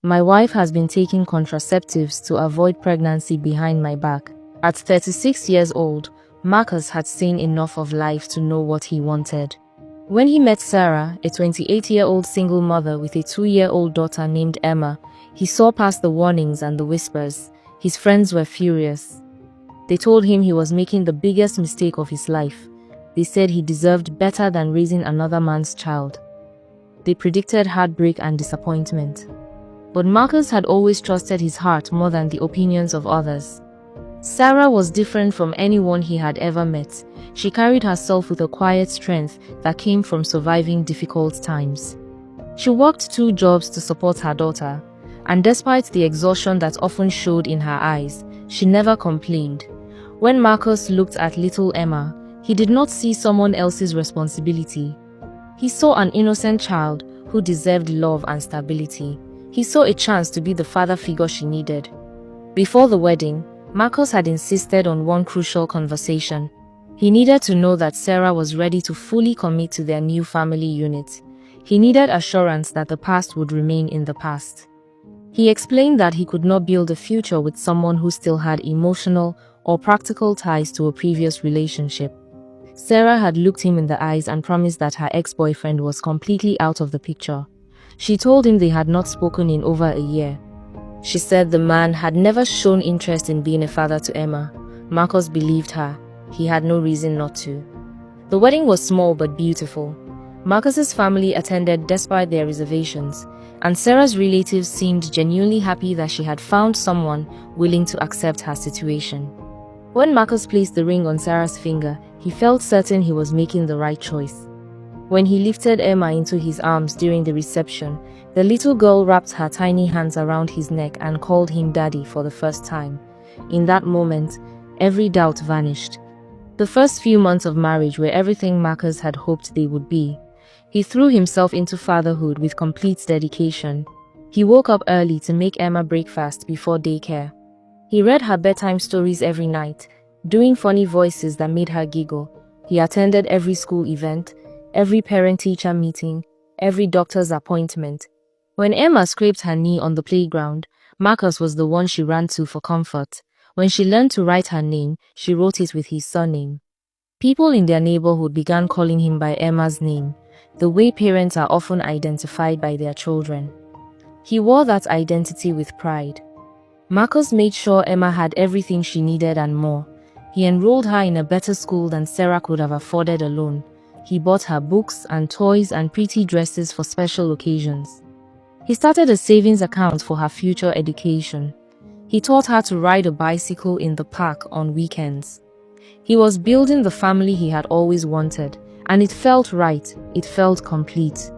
My wife has been taking contraceptives to avoid pregnancy behind my back. At 36 years old, Marcus had seen enough of life to know what he wanted. When he met Sarah, a 28-year-old single mother with a 2-year-old daughter named Emma, he saw past the warnings and the whispers. His friends were furious. They told him he was making the biggest mistake of his life. They said he deserved better than raising another man's child. They predicted heartbreak and disappointment. But Marcus had always trusted his heart more than the opinions of others. Sarah was different from anyone he had ever met. She carried herself with a quiet strength that came from surviving difficult times. She worked 2 jobs to support her daughter, and despite the exhaustion that often showed in her eyes, she never complained. When Marcus looked at little Emma, he did not see someone else's responsibility. He saw an innocent child who deserved love and stability. He saw a chance to be the father figure she needed. Before the wedding, Marcus had insisted on one crucial conversation. He needed to know that Sarah was ready to fully commit to their new family unit. He needed assurance that the past would remain in the past. He explained that he could not build a future with someone who still had emotional or practical ties to a previous relationship. Sarah had looked him in the eyes and promised that her ex-boyfriend was completely out of the picture. She told him they had not spoken in over a year. She said the man had never shown interest in being a father to Emma. Marcus believed her. He had no reason not to. The wedding was small but beautiful. Marcus's family attended despite their reservations, and Sarah's relatives seemed genuinely happy that she had found someone willing to accept her situation. When Marcus placed the ring on Sarah's finger, he felt certain he was making the right choice. When he lifted Emma into his arms during the reception, the little girl wrapped her tiny hands around his neck and called him Daddy for the first time. In that moment, every doubt vanished. The first few months of marriage were everything Marcus had hoped they would be. He threw himself into fatherhood with complete dedication. He woke up early to make Emma breakfast before daycare. He read her bedtime stories every night, doing funny voices that made her giggle. He attended every school event, every parent-teacher meeting, every doctor's appointment. When Emma scraped her knee on the playground, Marcus was the one she ran to for comfort. When she learned to write her name, she wrote it with his surname. People in their neighborhood began calling him by Emma's name, the way parents are often identified by their children. He wore that identity with pride. Marcus made sure Emma had everything she needed and more. He enrolled her in a better school than Sarah could have afforded alone. He bought her books and toys and pretty dresses for special occasions. He started a savings account for her future education. He taught her to ride a bicycle in the park on weekends. He was building the family he had always wanted, and it felt right, it felt complete.